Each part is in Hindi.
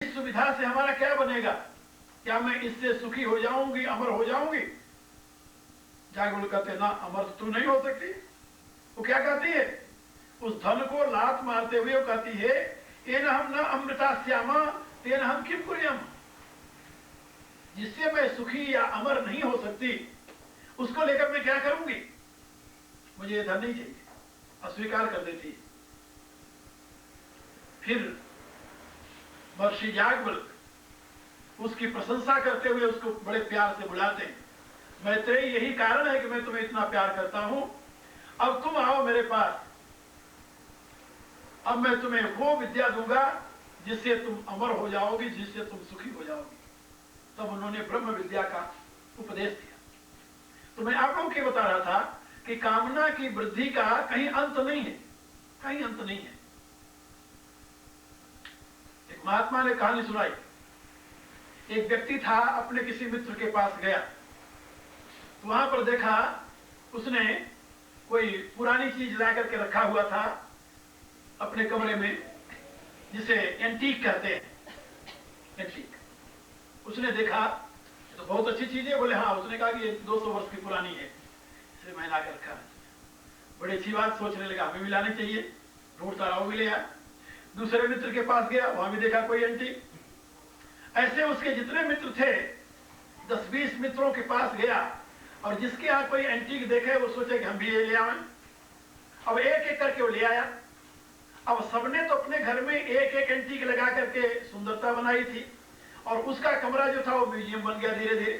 इस सुविधा से हमारा क्या बनेगा? क्या मैं इससे सुखी हो जाऊंगी, अमर हो जाऊंगी? जागवल कहते ना, अमर तो नहीं हो सकती। वो क्या कहती है? उस धन को लात मारते हुए वो कहती है, ये न हम न अमृता श्यामा तेन हम किम कुर्यम। जिससे मैं सुखी या अमर नहीं हो सकती, उसको लेकर मैं क्या करूंगी? मुझे ये धन नहीं चाहिए, अस्वीकार कर देती है। फिर महर्षि याज्ञवल्क्य उसकी प्रशंसा करते हुए उसको बड़े प्यार से बुलाते हैं। मैत्रेयी, यही कारण है कि मैं तुम्हें इतना प्यार करता हूं। अब तुम आओ मेरे पास, अब मैं तुम्हें वो विद्या दूंगा जिससे तुम अमर हो जाओगी, जिससे तुम सुखी हो जाओगी। तब उन्होंने ब्रह्म विद्या का उपदेश दिया। तो मैं आप लोगों को बता रहा था कि कामना की वृद्धि का कहीं अंत नहीं है, कहीं अंत नहीं है। एक महात्मा ने कहानी सुनाई। एक व्यक्ति था, अपने किसी मित्र के पास गया, तो वहां पर देखा उसने कोई पुरानी चीज ला करके रखा हुआ था अपने कमरे में, जिसे एंटीक कहते हैं, एंटीक। उसने देखा तो बहुत अच्छी चीज है। बोले हाँ। उसने कहा कि ये 200 वर्ष की पुरानी है, इसे मैं ला कर रखा है। बड़ी अच्छी बात सोचने लगा, हमें भी लानी चाहिए। ढूंढता रहा, वो भी ले आया। दूसरे मित्र के पास गया, वहां भी देखा कोई एंटीक। ऐसे उसके जितने मित्र थे, 10-20 मित्रों के पास गया, और जिसके यहाँ कोई एंटीक देखे वो सोचे कि हम भी ये ले आए। अब एक एक करके वो ले आया। अब सबने तो अपने घर में एक एक एंटीक लगा करके सुंदरता बनाई थी, और उसका कमरा जो था वो म्यूजियम बन गया धीरे धीरे।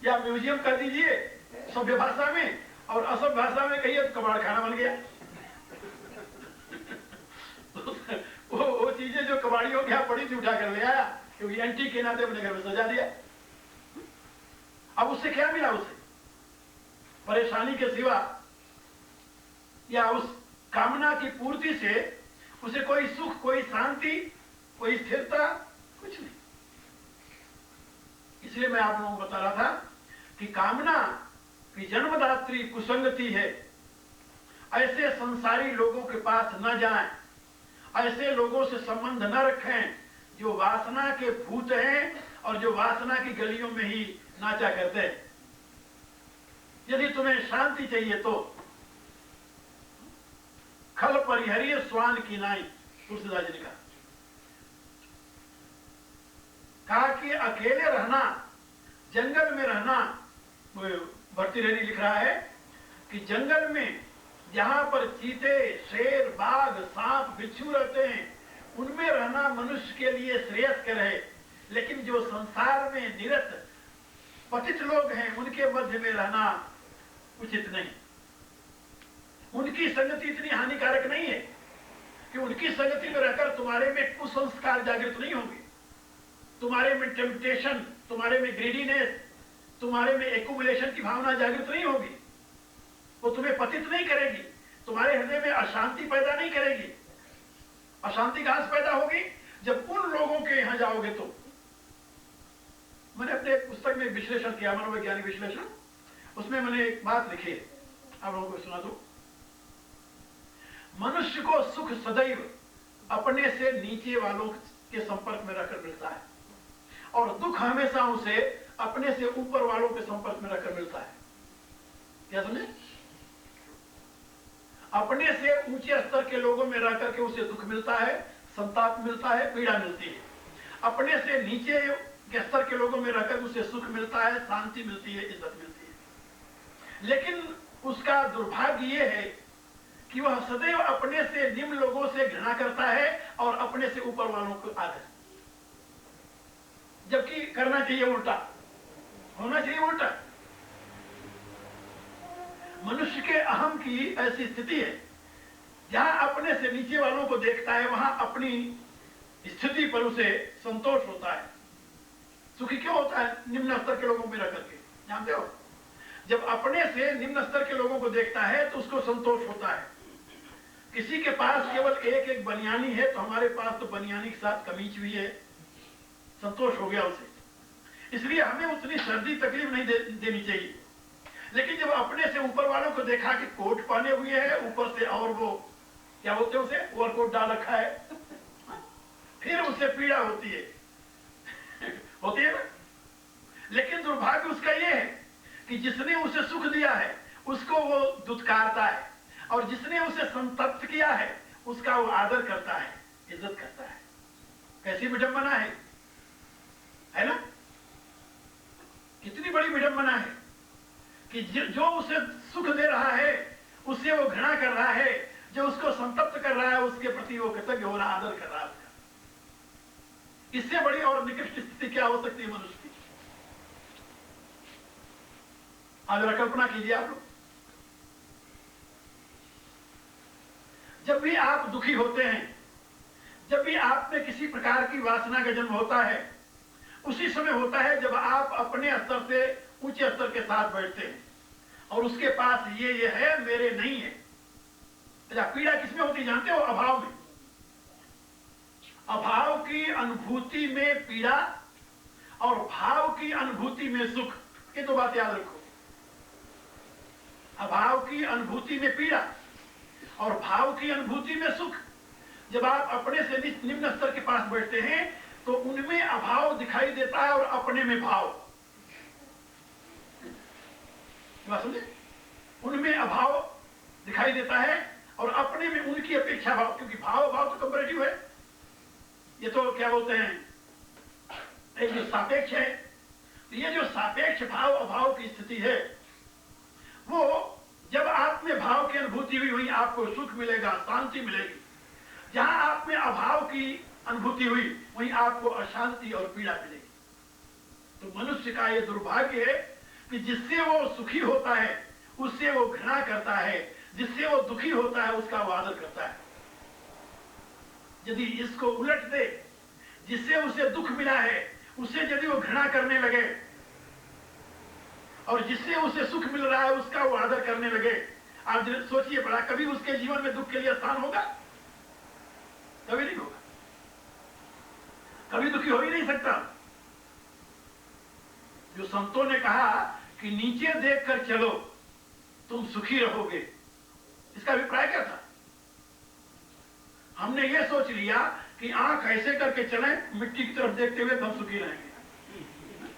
या म्यूजियम कर दीजिए सभ्य भाषा में, और असभ्य भाषा में कहिए तो कबाड़ खाना बन गया। वो चीजें जो कबाड़ियों के यहाँ पड़ी थी उठा कर ले आया, क्योंकि एंटीक के नाते अपने घर में सजा दिया। अब उससे क्या मिला? उसे परेशानी के सिवा या उस कामना की पूर्ति से उसे कोई सुख, कोई शांति, कोई स्थिरता, कुछ नहीं। इसलिए मैं आप लोगों को बता रहा था कि कामना की जन्मदात्री कुसंगति है। ऐसे संसारी लोगों के पास न जाएं, ऐसे लोगों से संबंध न रखें जो वासना के भूत हैं और जो वासना की गलियों में ही नाचा करते हैं। यदि तुम्हें शांति चाहिए तो खल परिहरिय स्वान की नाई, तुलसीदास जी ने कहा कि अकेले रहना, जंगल में रहना। भर्तृहरि लिख रहा है कि जंगल में जहां पर चीते, शेर, बाघ, सांप, बिच्छू रहते हैं, उनमें रहना मनुष्य के लिए श्रेयस्कर है। लेकिन जो संसार में निरत पतित लोग हैं, उनके मध्य में रहना उचित नहीं। उनकी संगति इतनी हानिकारक नहीं है कि उनकी संगति में रहकर तुम्हारे में कुसंस्कार जागृत नहीं होंगे, तुम्हारे में टेम्पटेशन, तुम्हारे में ग्रीडीनेस, तुम्हारे में एक्युमुलेशन की भावना जागृत नहीं होगी। वो तुम्हें पतित नहीं करेगी, तुम्हारे हृदय में अशांति पैदा नहीं करेगी। अशांति कहां से पैदा होगी? जब उन लोगों के यहां जाओगे तो। मैंने अपने पुस्तक में विश्लेषण किया, मनोवैज्ञानिक विश्लेषण, उसमें मैंने एक बात लिखी है, आप लोगों को सुना दो। मनुष्य को सुख सदैव अपने से नीचे वालों के संपर्क में रहकर मिलता है, और दुख हमेशा उसे अपने से ऊपर वालों के संपर्क में रहकर मिलता है। क्या समझे? अपने से ऊंचे स्तर के लोगों में रहकर के उसे दुख मिलता है, संताप मिलता है, पीड़ा मिलती है। अपने से नीचे के स्तर के लोगों में रहकर उसे सुख मिलता है, शांति मिलती है, इज्जत मिलती है। लेकिन उसका दुर्भाग्य यह है कि वह सदैव अपने से निम्न लोगों से घृणा करता है और अपने से ऊपर वालों को आदर, जबकि करना चाहिए उल्टा, होना चाहिए उल्टा। मनुष्य के अहम की ऐसी स्थिति है, जहां अपने से नीचे वालों को देखता है, वहां अपनी स्थिति पर उसे संतोष होता है। सुखी क्यों होता है? निम्न स्तर के लोगों में रह करके, जानते हो? जब अपने से निम्न स्तर के लोगों को देखता है तो उसको संतोष होता है। किसी के पास केवल एक एक बनियानी है, तो हमारे पास तो बनियानी के साथ कमीज भी है, संतोष हो गया उसे। इसलिए हमें उतनी सर्दी तकलीफ नहीं देनी चाहिए। लेकिन जब अपने से ऊपर वालों को देखा कि कोट पहने हुए हैं, ऊपर से और वो क्या बोलते हैं उसे, ओवरकोट डाल रखा है, फिर उसे पीड़ा होती है होती है ना। लेकिन दुर्भाग्य उसका यह है कि जिसने उसे सुख दिया है उसको वो दुत्कारता है, और जिसने उसे संतप्त किया है उसका वो आदर करता है, इज्जत करता है। कैसी विडंबना है ना। कितनी बड़ी विडंबना है कि जो उसे सुख दे रहा है उससे वो घृणा कर रहा है, जो उसको संतप्त कर रहा है उसके प्रति वो कृतज्ञ हो रहा, आदर कर रहा है उसका। इससे बड़ी और निकृष्ट स्थिति क्या हो सकती है मनुष्य की। आज जरा कल्पना कीजिए आप लोग, जब भी आप दुखी होते हैं, जब भी आप में किसी प्रकार की वासना का जन्म होता है, उसी समय होता है जब आप अपने स्तर से ऊंचे स्तर के साथ बैठते हैं और उसके पास ये है, मेरे नहीं है। अच्छा, पीड़ा किसमें होती जानते हो? अभाव में। अभाव की अनुभूति में पीड़ा और भाव की अनुभूति में सुख, ये दो बात याद रखो। अभाव की अनुभूति में पीड़ा और भाव की अनुभूति में सुख। जब आप अपने से निम्न स्तर के पास बैठते हैं तो उनमें अभाव दिखाई देता है और अपने में भाव। बात समझे? उनमें अभाव दिखाई देता है और अपने में उनकी अपेक्षा भाव, क्योंकि भाव भाव तो कंपैरेटिव है। ये तो क्या बोलते हैं, एक जो सापेक्ष है। तो ये जो सापेक्ष भाव अभाव की स्थिति है, वो जब आप में भाव की अनुभूति हुई वहीं आपको सुख मिलेगा, शांति मिलेगी। जहां आप में अभाव की अनुभूति हुई वहीं आपको अशांति और पीड़ा मिलेगी। तो मनुष्य का यह दुर्भाग्य है कि जिससे वो सुखी होता है उससे वो घृणा करता है, जिससे वो दुखी होता है उसका वो आदर करता है। यदि इसको उलट दे, जिससे उसे दुख मिला है उससे यदि वो घृणा करने लगे और जिससे उसे सुख मिल रहा है उसका वो आदर करने लगे, आप सोचिए बड़ा, कभी उसके जीवन में दुख के लिए स्थान होगा? कभी नहीं होगा। कभी दुखी हो ही नहीं सकता। जो संतों ने कहा कि नीचे देखकर चलो तुम सुखी रहोगे, इसका अभिप्राय क्या था? हमने ये सोच लिया कि आंख ऐसे करके चलें मिट्टी की तरफ देखते हुए तो हम सुखी रहेंगे।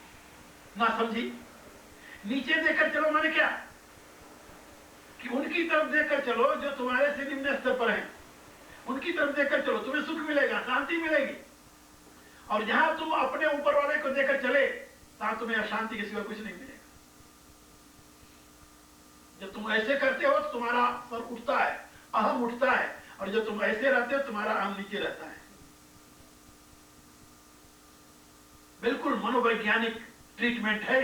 ना समझी। नीचे देखकर चलो माने क्या? कि उनकी तरफ देखकर चलो जो तुम्हारे से निम्न स्तर पर हैं, उनकी तरफ देखकर चलो, तुम्हें सुख मिलेगा, शांति मिलेगी। और जहां तुम अपने ऊपर वाले को देखकर चले तहां तुम्हें अशांति के सिवा कुछ नहीं मिलेगा। जब तुम ऐसे करते हो तो तुम्हारा सर उठता है, अहम उठता है, और जब तुम ऐसे रहते हो तुम्हारा अहम नीचे रहता है। बिल्कुल मनोवैज्ञानिक ट्रीटमेंट है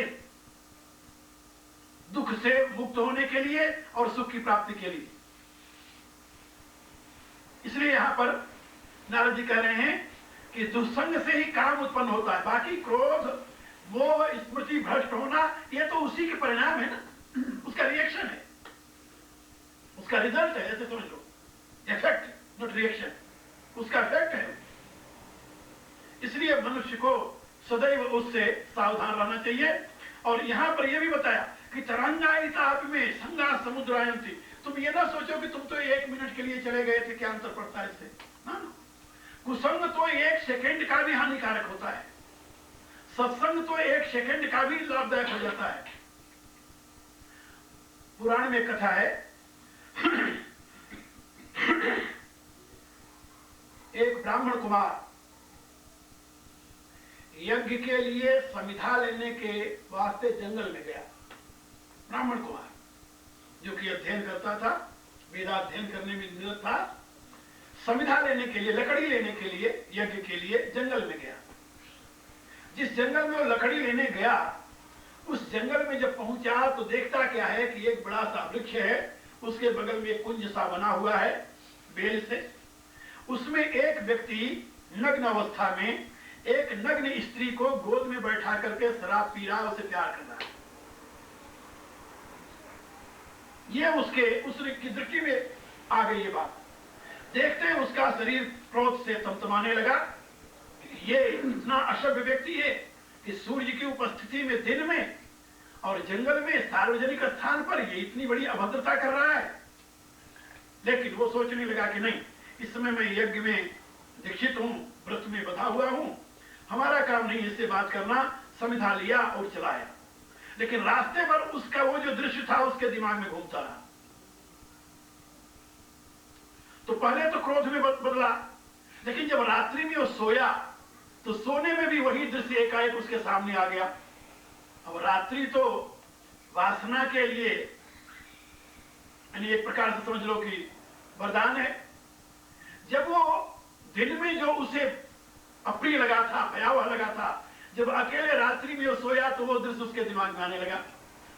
दुख से मुक्त होने के लिए और सुख की प्राप्ति के लिए। इसलिए यहां पर नारद जी कह रहे हैं कि दुस्संग से ही काम उत्पन्न होता है। बाकी क्रोध, मोह, स्मृति भ्रष्ट होना ये तो उसी के परिणाम है ना, उसका रिएक्शन है, उसका रिजल्ट है, ऐसे समझ लो। इफेक्ट नॉट रिएक्शन, उसका इफेक्ट है। इसलिए मनुष्य को सदैव उससे सावधान रहना चाहिए। और यहां पर यह भी बताया कि तरंगायिता में संगा समुद्रायन थी। तुम ये ना सोचो कि तुम तो 1 मिनट के लिए चले गए थे, क्या अंतर पड़ता है इससे? ना, कुसंग तो 1 सेकंड का भी हानिकारक होता है, सत्संग तो 1 सेकंड का भी लाभदायक हो जाता है। पुराण में कथा है, एक ब्राह्मण कुमार यज्ञ के लिए समिधा लेने के वास्ते जंगल में गया। ब्राह्मण कुमार जो कि अध्ययन करता था, वेदाध्ययन करने में निरत था, समिधा लेने के लिए, लकड़ी लेने के लिए, यज्ञ के लिए जंगल में गया। जिस जंगल में वो लकड़ी लेने गया, उस जंगल में जब पहुंचा तो देखता क्या है कि एक बड़ा सा वृक्ष है, उसके बगल में एक कुंज सा बना हुआ है बेल से। उसमें एक व्यक्ति नग्न अवस्था में एक नग्न स्त्री को गोद में बैठा करके शराब पी रहा, उसे प्यार कर रहा है। ये उसकी दृष्टि में आ गई ये बात। देखते हैं उसका शरीर क्रोध से तमतमाने लगा। ये इतना असभ्य व्यक्ति है कि सूर्य की उपस्थिति में दिन में और जंगल में सार्वजनिक स्थान पर ये इतनी बड़ी अभद्रता कर रहा है। लेकिन वो सोचने लगा कि नहीं, इस समय मैं यज्ञ में दीक्षित हूं, व्रत में बधा हुआ हूं, हमारा काम नहीं इससे बात करना। समिधा लिया और चलाया, लेकिन रास्ते पर उसका वो जो दृश्य था उसके दिमाग में घूमता रहा। तो पहले तो क्रोध में बदला, लेकिन जब रात्रि में वो सोया तो सोने में भी वही दृश्य एकाएक उसके सामने आ गया। अब रात्रि तो वासना के लिए यानी एक प्रकार से समझ लो कि वरदान है। जब वो दिन में जो उसे अप्रिय लगा था, भयावह लगा था, जब अकेले रात्रि में वो सोया तो वो दृश्य उसके दिमाग में आने लगा।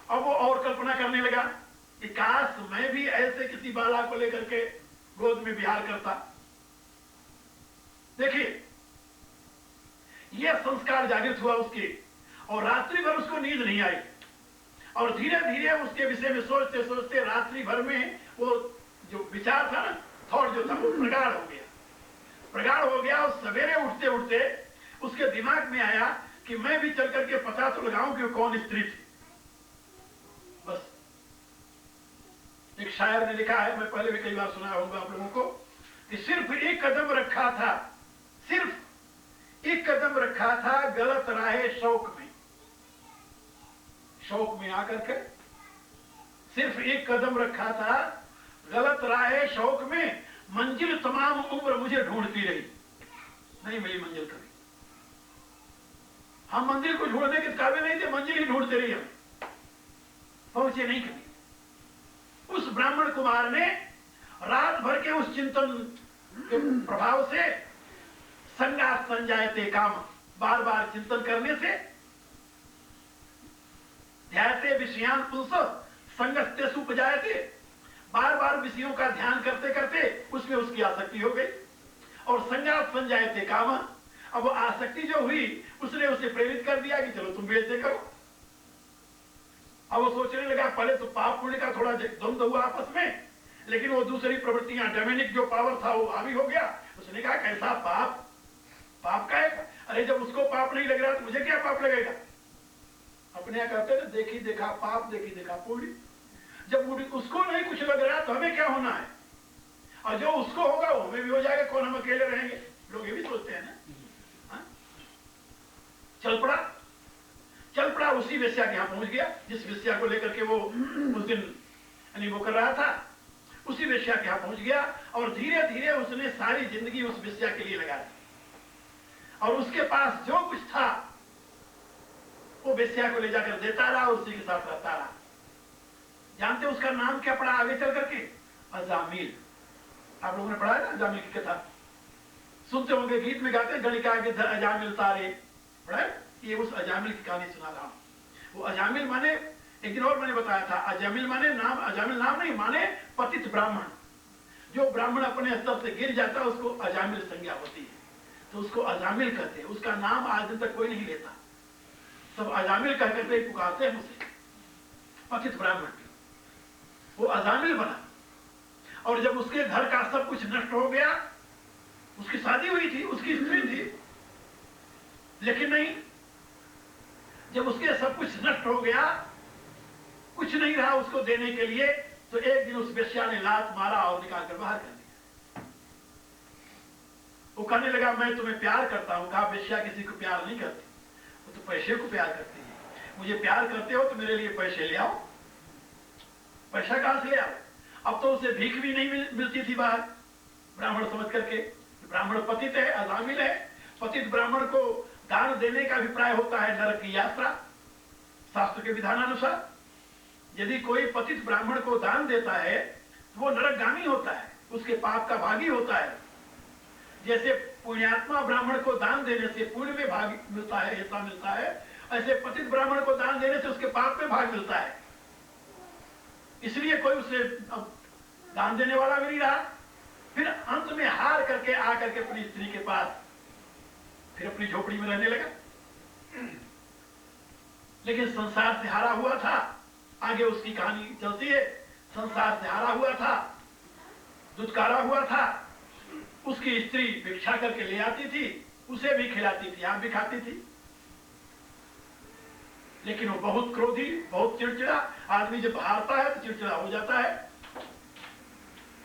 अब वो और कल्पना करने लगा कि काश मैं भी ऐसे किसी बाला को लेकर के गोद में विहार करता। देखिए, यह संस्कार जागृत हुआ उसके, और रात्रि भर उसको नींद नहीं आई, और धीरे धीरे उसके विषय में सोचते सोचते रात्रि भर में वो जो विचार था ना, थॉट जो था, वो प्रगाढ़ हो गया, प्रगाढ़ हो गया। और सवेरे उठते उठते उसके दिमाग में आया कि मैं भी चल करके पता तो लगाऊं कि वो कौन स्त्री थी। बस एक शायर ने लिखा है, मैं पहले भी कई बार सुनाया होगा आप लोगों को, कि सिर्फ एक कदम रखा था, सिर्फ एक कदम रखा था गलत राहे शौक में। शौक में आकर के सिर्फ एक कदम रखा था गलत राहे शौक में, मंजिल तमाम उम्र मुझे ढूंढती रही, नहीं मिली मंजिल कभी। हम मंजिल को ढूंढने के काबिल नहीं थे, मंजिल ही ढूंढते रही, हम पहुंचे नहीं कभी। उस ब्राह्मण कुमार ने रात भर के उस चिंतन के प्रभाव से संगात संजायते काम, बार बार चिंतन करने से, ध्यायते विषयान पुंस संगस्ते सुपजायते, बार बार विषयों का ध्यान करते करते उसमें उसकी आसक्ति हो गई, और संगात संजायते काम। अब वो आसक्ति जो हुई उसने उसे प्रेरित कर दिया कि चलो तुम भी ऐसे करो। अब वो सोचने लगा, पहले तो पाप पुण्य का थोड़ा द्वंद्व हुआ आपस में, लेकिन वो दूसरी प्रवृत्तियां, डेमोनिक जो पावर था वो हावी हो गया। उसने कहा कैसा पाप, पाप का है, अरे जब उसको पाप नहीं लग रहा तो मुझे क्या पाप लगेगा। अपने यहाँ कहते हैं देखी देखा पाप, देखी देखा पुण्य। जब उसको नहीं कुछ लग रहा तो हमें क्या होना है, और जो उसको होगा वो हमें भी हो जाएगा, कौन हम अकेले रहेंगे। लोग ये भी सोचते हैं ना। चल पड़ा उसी वेश्या के यहाँ पहुंच गया जिस वेश्या को लेकर के वो उस दिन यानी वो कर रहा था, उसी वेश्या के यहाँ पहुंच गया, और धीरे धीरे उसने सारी जिंदगी उस वेश्या के लिए लगा दी, और उसके पास जो कुछ था वो वेश्या को ले जाकर देता रहा, उसी के साथ रहता रहा। जानते उसका नाम क्या पड़ा आगे चल करके? अजामिल। आप लोगों ने पढ़ा है ना अजामिल की कथा, सुनते होंगे, गीत में गाते हैं, गणिका के अजामिल तारे, पढ़ा है? ये उस अजामिल की कहानी सुना रहा हूं। वो अजामिल माने, एक दिन और मैंने बताया था, अजामिल माने नाम, अजामिल नाम नहीं माने पतित ब्राह्मण। जो ब्राह्मण अपने स्तर से गिर जाता है उसको अजामिल संज्ञा होती है, तो उसको अजामिल कहते हैं। उसका नाम आज दिन तक कोई नहीं लेता, सब अजामिल कह करके पुकारते हैं उसे, पतित ब्राह्मण। वो अजामिल बना, और जब उसके घर का सब कुछ नष्ट हो गया, उसकी शादी हुई थी, उसकी स्त्री थी, लेकिन नहीं, जब उसके सब कुछ नष्ट हो गया, कुछ नहीं रहा उसको देने के लिए, तो एक दिन उस वेश्या ने लात मारा और निकाल कर बाहर कर दिया। वो कहने लगा मैं तुम्हें प्यार करता हूं। कहा वेश्या किसी को प्यार नहीं करती, वो तो पैसे को प्यार करती है। मुझे प्यार करते हो तो मेरे लिए पैसे ले आओ। पैसा कहां से ले आओ? अब तो उसे भीख भी नहीं मिलती थी बाहर, ब्राह्मण समझ करके। ब्राह्मण पतित है, अजामिल है, पतित ब्राह्मण को दान देने का अभिप्राय होता है नरक की यात्रा, शास्त्र के विधानानुसार। यदि कोई पतित ब्राह्मण को दान देता है तो वो नरकगामी होता है, उसके पाप का भागी होता है। जैसे पुण्यात्मा ब्राह्मण को दान देने से पुण्य में भाग मिलता है, ऐसा मिलता है, ऐसे पतित ब्राह्मण को दान देने से उसके पाप में भाग मिलता है। इसलिए कोई उसे दान देने वाला भी नहीं रहा। फिर अंत में हार करके आकर के अपनी स्त्री के पास फिर अपनी झोपड़ी में रहने लगा। लेकिन संसार से हारा हुआ था, आगे उसकी कहानी चलती है। संसार से हारा हुआ था, दुत्कारा हुआ था। उसकी स्त्री भिक्षा करके ले आती थी, उसे भी खिलाती थी, आप भी खाती थी। लेकिन वो बहुत क्रोधी, बहुत चिड़चिड़ा। आदमी जब हारता है तो चिड़चिड़ा हो जाता है।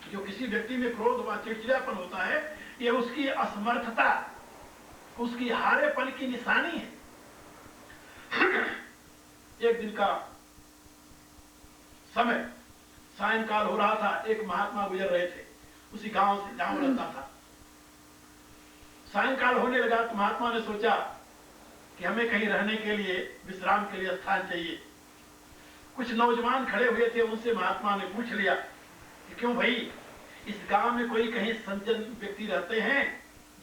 जो किसी व्यक्ति में क्रोध व चिड़चिड़ापन होता है, ये उसकी असमर्थता, उसकी हारेपन की निशानी है। एक दिन का समय, सायंकाल हो रहा था, एक महात्मा गुजर रहे थे उसी गांव से जहां रहता था। सायंकाल होने लगा तो महात्मा ने सोचा कि हमें कहीं रहने के लिए, विश्राम के लिए स्थान चाहिए। कुछ नौजवान खड़े हुए थे, उनसे महात्मा ने पूछ लिया कि क्यों भाई, इस गांव में कोई कहीं सज्जन व्यक्ति रहते हैं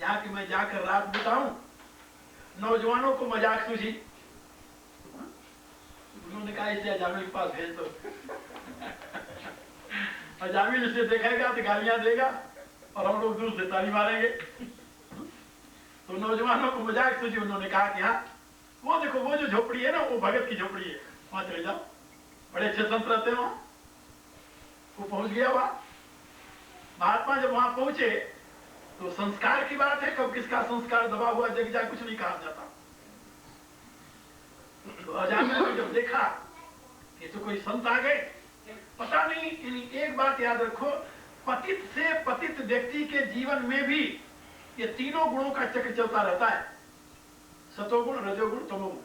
जहां कि मैं जाकर रात बिताऊं? नौजवानों को मजाक सूझी। उन्होंने कहा इसे अजामिल के पास भेज दो। अजामिल इसे देखेगा तो गालियां देगा और हम लोग दूर से ताली मारेंगे। तो नौजवानों को मजाक सूझी, उन्होंने कहा कि हाँ, वो देखो वो जो झोपड़ी है ना, वो भगत की झोपड़ी है, वहां चले जाओ, बड़े अच्छे संत रहते हैं वहां। वो पहुंच गया वहां। महात्मा जब वहां पहुंचे तो संस्कार की बात है, कब किसका संस्कार दबा हुआ जग जाए कुछ नहीं कहा जाता। तो अजामिल ने जब देखा कि तो कोई संत आ गए, पता नहीं, एक बात याद रखो, पतित से पतित व्यक्ति के जीवन में भी ये तीनों गुणों का चक्र चलता रहता है, सतोगुण, रजोगुण, तमोगुण।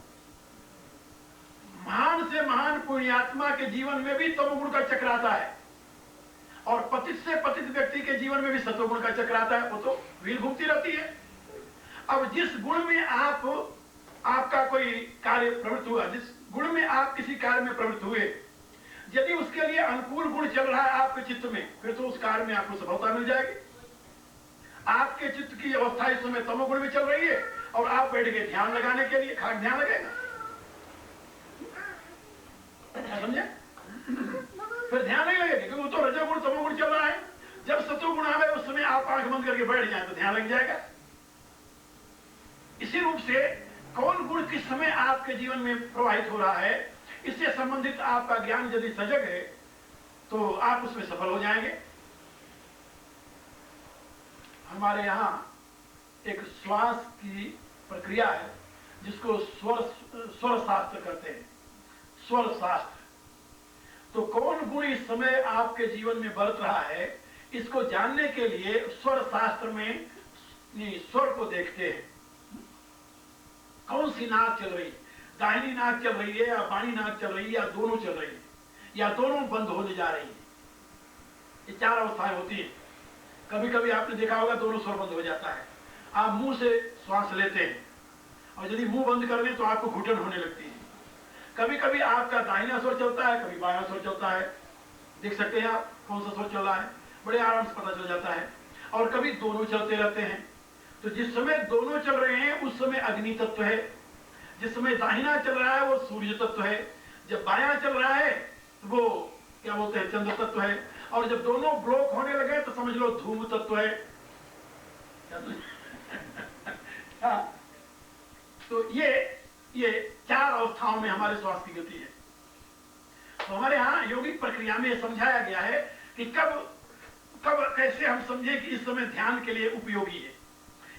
महान से महान पुण्यात्मा के जीवन में भी तमोगुण का चक्र आता है, और पतित से पतित व्यक्ति के जीवन में भी सतोगुण का चक्र आता है। वो तो व्हील घूमती रहती है। अब जिस गुण में आपका कोई कार्य प्रवृत्त हुआ, जिस गुण में आप किसी कार्य में प्रवृत्त हुए, यदि उसके लिए अनुकूल गुण चल रहा है आपके चित्त में, फिर तो उस कार्य में आपको सफलता मिल जाएगी। आपके चित्त की अवस्था इस समय तमोगुण में चल रही है और आप बैठ गए ध्यान लगाने के लिए, खाक ध्यान लगेगा, समझे? फिर ध्यान नहीं लगेगा क्योंकि वो तो रजोगुण तमोगुण चल रहा है। जब सतोगुण आवे उस समय आप आंख बंद करके बैठ जाए तो ध्यान लग जाएगा। इसी रूप से कौन गुण किस समय आपके जीवन में प्रवाहित हो रहा है, इससे संबंधित आपका ज्ञान यदि सजग है तो आप उसमें सफल हो जाएंगे। हमारे यहाँ एक श्वास की प्रक्रिया है जिसको स्वर शास्त्र कहते हैं, स्वर शास्त्र। तो कौन गुण इस समय आपके जीवन में बरत रहा है, इसको जानने के लिए स्वर शास्त्र में स्वर को देखते हैं। कौन सी नाक चल रही है, दाहिनी नाक चल रही है या बाईं नाक चल रही है, या दोनों चल रही है, या दोनों बंद होने जा रही है। ये चार अवस्थाएं होती है। कभी कभी आपने देखा होगा दोनों स्वर बंद हो जाता है। आप मुंह से श्वास लेते हैं और यदि मुंह बंद कर लें तो आपको घुटन होने लगती है। कभी कभी आपका दाहिना स्वर चलता है, कभी बायां स्वर चलता है। देख सकते हैं आप कौन सा स्वर चल रहा है, बड़े आराम से पता चल जाता है। और कभी दोनों चलते रहते हैं। तो जिस समय दोनों चल रहे हैं उस समय अग्नि तत्व है, जिस समय दाहिना चल रहा है वो सूर्य तत्व है, जब बायां चल रहा है तो वो क्या बोलते हैं, चंद्र तत्व है, और जब दोनों ब्लॉक होने लगे तो समझ लो धूम तत्व है। हाँ, तो ये चार अवस्थाओं में हमारे श्वास की गति है। तो हमारे यहाँ योगिक प्रक्रिया में समझाया गया है कि कब कैसे हम समझे कि इस समय ध्यान के लिए उपयोगी है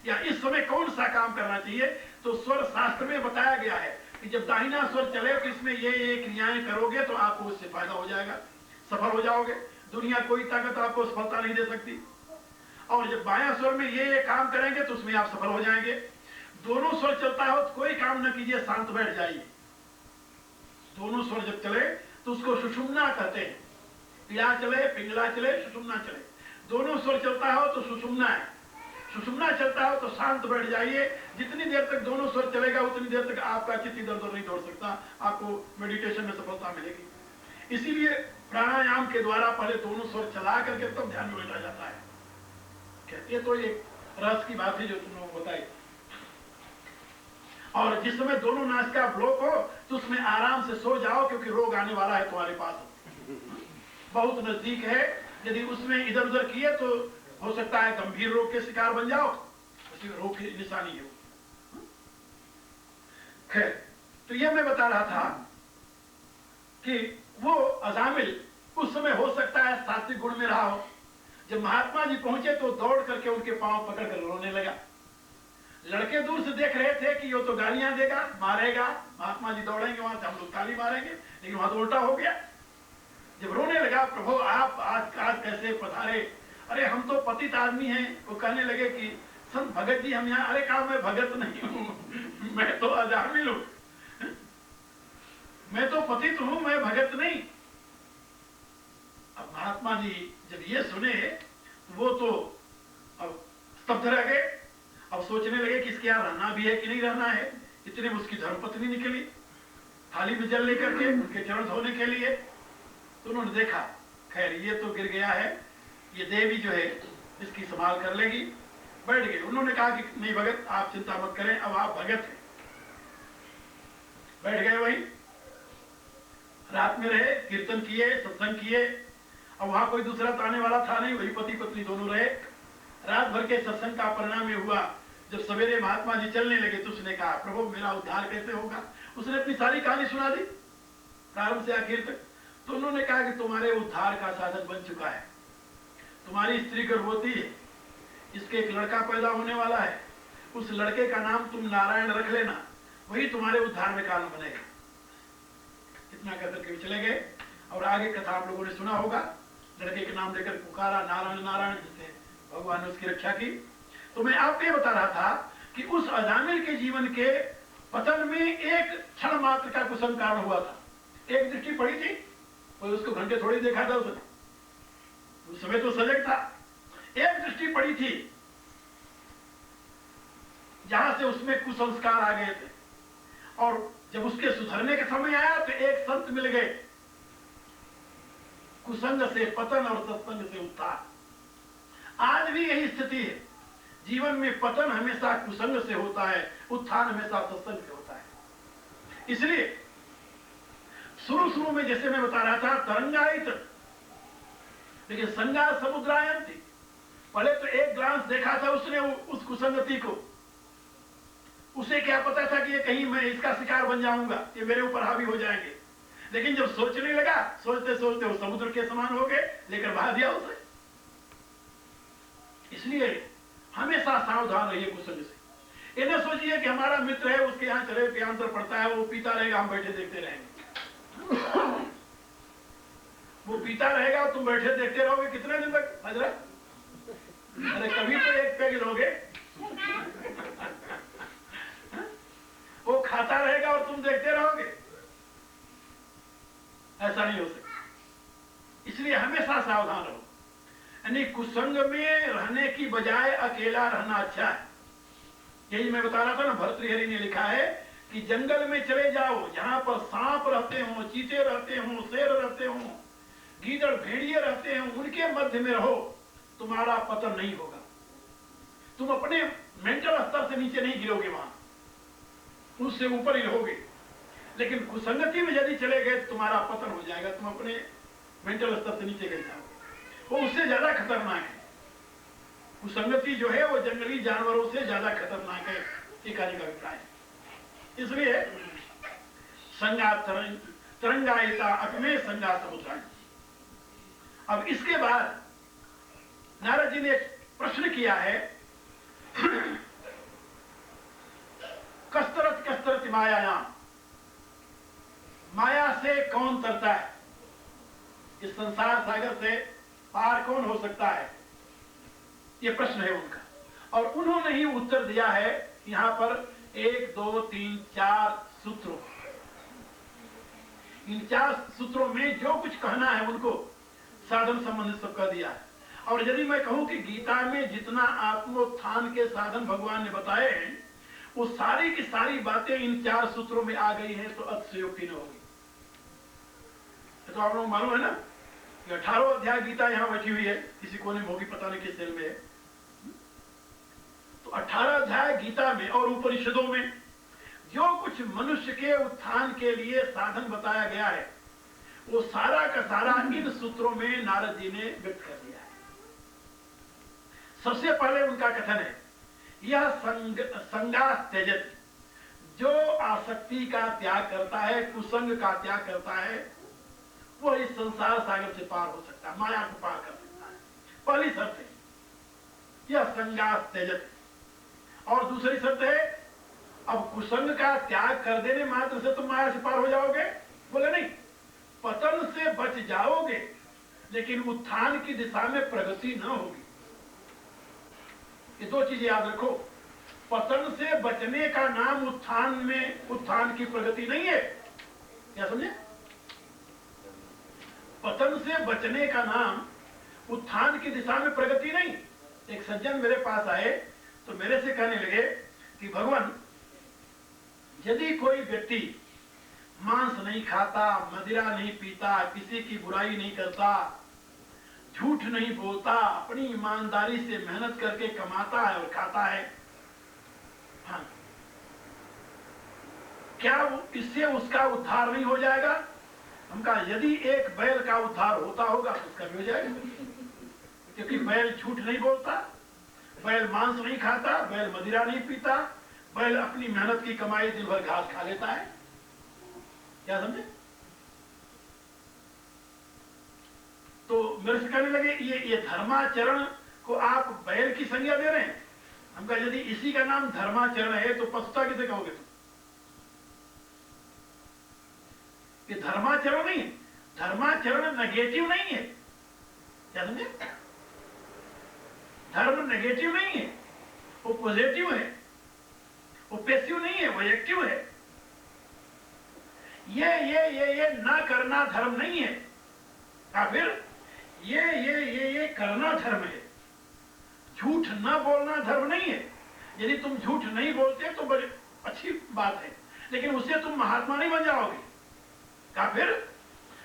या इस समय कौन सा काम करना चाहिए। तो स्वर शास्त्र में बताया गया है कि जब दाहिना स्वर चले तो इसमें ये क्रियाएं करोगे तो आपको उससे फायदा हो जाएगा, सफल हो जाओगे। दुनिया कोई ताकत आपको सफलता नहीं दे सकती। और जब बायां स्वर में ये काम करेंगे तो उसमें आप सफल हो जाएंगे। दोनों स्वर चलता हो तो कोई काम न कीजिए, शांत बैठ जाइए। दोनों स्वर जब चले तो उसको सुषुम्ना कहते हैं। पीड़ा चले, पिंगला चले, सुषुम्ना चले। दोनों स्वर चलता हो तो सुषुम्ना है। सुषुम्ना चलता हो तो शांत बैठ जाइए। जितनी देर तक दोनों स्वर चलेगा उतनी देर तक आपका चित्त इधर उधर नहीं दौड़ सकता, आपको मेडिटेशन में सफलता मिलेगी। इसीलिए प्राणायाम के द्वारा पहले दोनों स्वर चला करके तब ध्यान में बैठा जाता है। ये तो एक रस की बात है जो तुम लोगों को बताई। और जिस समय दोनों नासिका ब्लॉक हो तो उसमें आराम से सो जाओ, क्योंकि रोग आने वाला है तुम्हारे पास, बहुत नजदीक है। यदि उसमें इधर उधर किए तो हो सकता है गंभीर रोग के शिकार बन जाओ, उसी रोग की निशानी है। खैर, तो यह मैं बता रहा था कि वो अजामिल उस समय हो सकता है सात्विक गुण में रहा हो। जब महात्मा जी पहुंचे तो दौड़ करके उनके पांव पकड़ कर रोने लगा। लड़के दूर से देख रहे थे कि ये तो गालियां देगा, मारेगा, महात्मा जी दौड़ेंगे वहां से, हम लोग ताली मारेंगे, लेकिन वहां तो उल्टा हो गया। जब रोने लगा, प्रभु आप आज कैसे पधारे, अरे हम तो पतित आदमी हैं। वो कहने लगे कि संत भगत जी हम यहाँ, अरे कहा मैं भगत नहीं हूँ, मैं तो अजामिल हूँ, मैं तो पतित हूँ, मैं भगत नहीं। अब महात्मा जी जब ये सुने वो तो अब स्तब्ध रह गए। अब सोचने लगे कि इसके यहाँ रहना भी है कि नहीं रहना है। इतने में उसकी धर्मपत्नी निकली थाली में जल लेकर के उनके चरण धोने के लिए। तो उन्होंने देखा, खैर ये तो गिर गया है, ये देवी जो है इसकी संभाल कर लेगी। बैठ गए। उन्होंने कहा कि नहीं भगत आप चिंता मत करें, अब आप भगत हैं। बैठ गए वहीं, रात में रहे, कीर्तन किए, सत्संग किए। अब वहां कोई दूसरा तो आने वाला था नहीं, वही पति पत्नी दोनों रहे। रात भर के सत्संग का परिणाम ये हुआ, जब सवेरे महात्मा जी चलने लगे तो उसने कहा प्रभु मेरा उद्धार कैसे होगा। उसने अपनी सारी कहानी सुना दी प्रारंभ से आखिर तक। तो उन्होंने कहा कि तुम्हारे उद्धार का साधन बन चुका है, तुम्हारी स्त्री गर्भवती है, इसके एक लड़का पैदा होने वाला है, उस लड़के का नाम तुम नारायण रख लेना, वही तुम्हारे उद्धार में कारण बनेगा। इतना कहकर के चले गए। और आगे कथा आप लोगों ने सुना होगा, लड़के के नाम लेकर पुकारा नारायण नारायण, जिससे भगवान ने उसकी रक्षा की। तो मैं आपको ये बता रहा था कि उस अजामिल के जीवन के पतन में एक क्षण मात्र का कुसंग कारण हुआ था। एक दृष्टि पड़ी थी और उसको घंटे थोड़ी देखा था उसने, उस समय तो सजग था। एक दृष्टि पड़ी थी जहां से उसमें कुसंस्कार आ गए थे, और जब उसके सुधरने का समय आया तो एक संत मिल गए। कुसंग से पतन और सत्संग से उत्थान। आज भी यही स्थिति है, जीवन में पतन हमेशा कुसंग से होता है, उत्थान हमेशा सत्संग से होता है। इसलिए शुरू में जैसे मैं बता रहा था तरंगायित, लेकिन संगा समुद्रायन थी। पहले तो एक ग्लांस देखा था उसने उस कुसंगति को, उसे क्या पता था कि ये कहीं मैं इसका शिकार बन जाऊंगा, ये मेरे ऊपर हावी हो जाएंगे। लेकिन जब सोचने लगा, सोचते सोचते वो समुद्र के समान हो गए, लेकर बहा दिया उसे। इसलिए हमेशा सावधान रहिए कुसंग से। इन्हें सोचिए कि हमारा मित्र है, उसके यहाँ चले प्यांतर पड़ता है, वो पीता रहेगा, हम बैठे देखते रहेंगे। वो पीता रहेगा, तुम बैठे देखते रहोगे कितने दिन तक हजरत? अरे कभी तो एक पैग लोगे। वो खाता रहेगा और तुम देखते रहोगे, ऐसा नहीं हो सकता। इसलिए हमेशा सावधान रहो। यानी कुसंग में रहने की बजाय अकेला रहना अच्छा है। यही मैं बता रहा था ना, भर्तृहरि ने लिखा है कि जंगल में चले जाओ जहां पर सांप रहते हो, चीते रहते हो, शेर रहते हो, गीदड़ भेड़िए रहते हो, उनके मध्य में रहो, तुम्हारा पतन नहीं होगा। तुम अपने मेंटल स्तर से नीचे नहीं गिरोगे, वहां उससे ऊपर ही रहोगे। लेकिन कुसंगति में यदि चले गए तो तुम्हारा पतन हो जाएगा, तुम अपने मेंटल स्तर से नीचे गिर जाओगे। वो उससे ज्यादा खतरनाक है। कुसंगति जो है वो जंगली जानवरों से ज्यादा खतरनाक है, टीकाजी का अभिप्राय है। इसलिए संगा तरंगायिता अकमे संगा समुद्रायण। अब इसके बाद नारद जी ने एक प्रश्न किया है, कस्तरत कस्तरत मायायाम, माया से कौन तरता है, इस संसार सागर से पार कौन हो सकता है, ये प्रश्न है उनका। और उन्होंने ही उत्तर दिया है यहां पर 1 2 3 4 सूत्रों। इन 4 सूत्रों में जो कुछ कहना है उनको साधन संबंधित सब कह दिया है। और यदि मैं कहूं कि गीता में जितना आत्मोत्थान के साधन भगवान ने बताए हैं, वो सारी की सारी बातें इन 4 सूत्रों में आ गई हैं, तो अतिशयोक्ति न होगी। तो आप लोग मालूम है ना कि 18 अध्याय गीता यहां बैठी हुई है, किसी कोने में होगी पता नहीं किस सेल में है। तो 18 अध्याय गीता में और उपनिषदों में जो कुछ मनुष्य के उत्थान के लिए साधन बताया गया है, वो सारा का सारा इन सूत्रों में नारद जी ने व्यक्त कर दिया है। सबसे पहले उनका कथन है, यह संगा त्यजति, जो आसक्ति का त्याग करता है, कुसंग का त्याग करता है, वो इस संसार सागर से पार हो सकता है, माया को पार कर सकता है। पहली शर्त है यह संगा त्यजति। और दूसरी शर्त है, अब कुसंग का त्याग कर देने मात्र से तुम माया से पार हो जाओगे? बोले नहीं, पतन से बच जाओगे, लेकिन उत्थान की दिशा में प्रगति न होगी। ये दो चीजें याद रखो। पतन से बचने का नाम उत्थान की प्रगति नहीं है। क्या समझे? पतन से बचने का नाम उत्थान की दिशा में प्रगति नहीं। एक सज्जन मेरे पास आए तो मेरे से कहने लगे कि भगवान, यदि कोई व्यक्ति मांस नहीं खाता, मदिरा नहीं पीता, किसी की बुराई नहीं करता, झूठ नहीं बोलता, अपनी ईमानदारी से मेहनत करके कमाता है और खाता है, हाँ, क्या इससे उसका उद्धार नहीं हो जाएगा? हम कहा यदि एक बैल का उद्धार होता होगा तो उसका भी हो जाएगा, क्योंकि बैल झूठ नहीं बोलता, बैल मांस नहीं खाता, बैल मदिरा नहीं पीता, बैल अपनी मेहनत की कमाई दिन भर घास खा लेता है। क्या समझे? तो मेरे से कहने लगे ये धर्माचरण को आप बैल की संज्ञा दे रहे हैं। हम कहा यदि इसी का नाम धर्माचरण है तो पशुता किसे कहोगे तुम? ये धर्माचरण नहीं है। धर्माचरण नेगेटिव नहीं है। क्या समझे? धर्म नेगेटिव नहीं है, वो पॉजिटिव है। वो पैसिव नहीं है, वो एक्टिव है। ये ना करना धर्म नहीं है, या फिर ये करना धर्म है। झूठ ना बोलना धर्म नहीं है। यदि तुम झूठ नहीं बोलते तो बड़ी अच्छी बात है, लेकिन उससे तुम महात्मा नहीं बन जाओगे। का फिर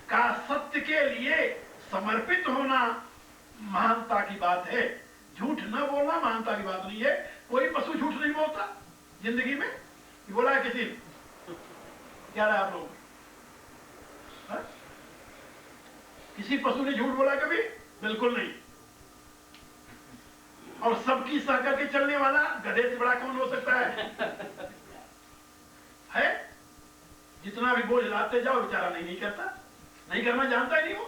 का सत्य के लिए समर्पित होना महानता की बात है। झूठ न बोलना महानता की बात नहीं है। कोई पशु झूठ नहीं बोलता जिंदगी में। बोला है किसी ने? क्या रहा आप लोग? किसी पशु ने झूठ बोला कभी? बिल्कुल नहीं। और सबकी सह करके चलने वाला गधे से बड़ा कौन हो सकता है? जितना भी बोझ लाते जाओ बेचारा नहीं करता, नहीं करना जानता ही नहीं वो।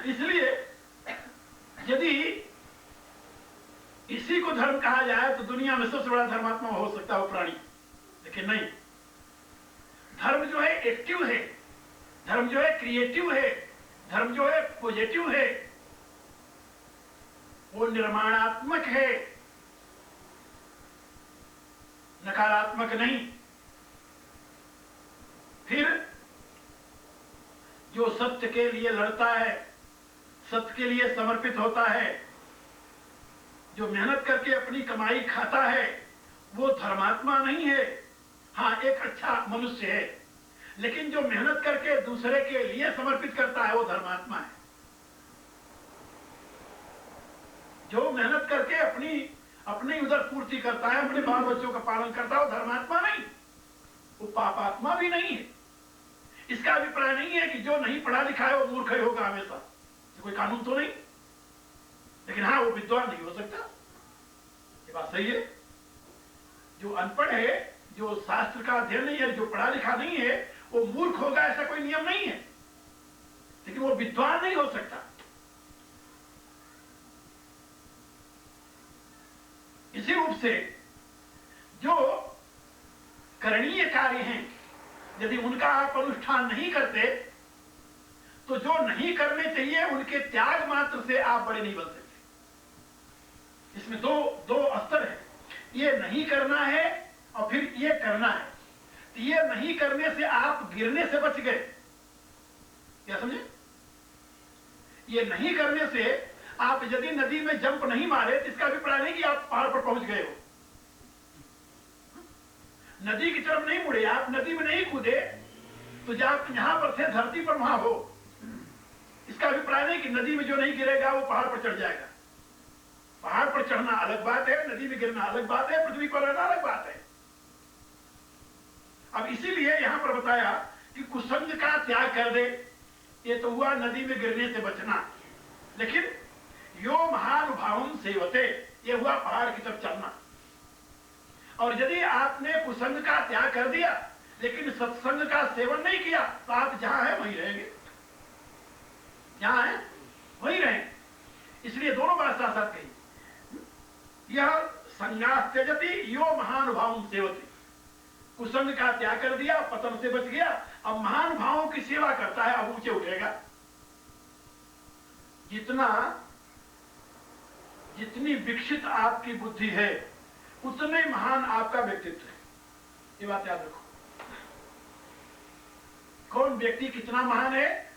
इसलिए यदि इसी को धर्म कहा जाए तो दुनिया में सबसे बड़ा धर्मात्मा हो सकता है वो प्राणी, लेकिन नहीं। धर्म जो है एक्टिव है, धर्म जो है क्रिएटिव है, धर्म जो है पॉजिटिव है, वो निर्माणात्मक है, नकारात्मक नहीं। फिर जो सत्य के लिए लड़ता है, सत्य के लिए समर्पित होता है, जो मेहनत करके अपनी कमाई खाता है, वो धर्मात्मा नहीं है। हाँ, एक अच्छा मनुष्य है, लेकिन जो मेहनत करके दूसरे के लिए समर्पित करता है वो धर्मात्मा है। जो मेहनत करके अपनी उधर पूर्ति करता है, अपने बाल बच्चों का पालन करता है, वो धर्मात्मा नहीं, वो पापात्मा भी नहीं है। इसका अभिप्राय नहीं है कि जो नहीं पढ़ा लिखा है वो मूर्ख ही होगा हमेशा, तो कोई कानून तो नहीं। लेकिन हाँ, वो विद्वान नहीं हो सकता, ये बात सही है। जो अनपढ़ है, जो शास्त्र का अध्ययन नहीं है, जो पढ़ा लिखा नहीं है, वो मूर्ख होगा ऐसा कोई नियम नहीं है, लेकिन वो विद्वान नहीं हो सकता। इसी रूप से जो करणीय कार्य हैं, यदि उनका आप अनुष्ठान नहीं करते तो जो नहीं करने चाहिए उनके त्याग मात्र से आप बड़े नहीं बन सकते। इसमें दो स्तर है। ये नहीं करना है और फिर ये करना है। तो ये नहीं करने से आप गिरने से बच गए। क्या समझे? ये नहीं करने से आप यदि नदी में जंप नहीं मारे तो इसका अभिप्राय नहीं कि आप पहाड़ पर पहुंच गए हो। नदी की तरफ नहीं मुड़े, आप नदी में नहीं कूदे, तो जब यहां पर थे धरती पर वहां हो। इसका अभिप्राय नहीं कि नदी में जो नहीं गिरेगा वो पहाड़ पर चढ़ जाएगा। पहाड़ पर चढ़ना अलग बात है, नदी में गिरना अलग बात है, पृथ्वी पर रहना अलग बात है। अब इसीलिए यहां पर बताया कि कुसंग का त्याग कर दे। ये तो हुआ नदी में गिरने से बचना। लेकिन यो महानुभावम सेवते, ये हुआ पहाड़ की तरफ चलना। और यदि आपने कुसंग का त्याग कर दिया लेकिन सत्संग का सेवन नहीं किया तो आप जहां है वहीं रहेंगे, जहां है वहीं रहेंगे। इसलिए दोनों बात साथ साथ कही। यह संन्यास त्यजति यो महानुभावम सेवते। कुसंग का त्याग कर दिया, पतन से बच गया, अब महान भावों की सेवा करता है, अब ऊंचे उठेगा। जितनी विकसित आपकी बुद्धि है उतने महान आपका व्यक्तित्व है। ये बात याद रखो। कौन व्यक्ति कितना महान है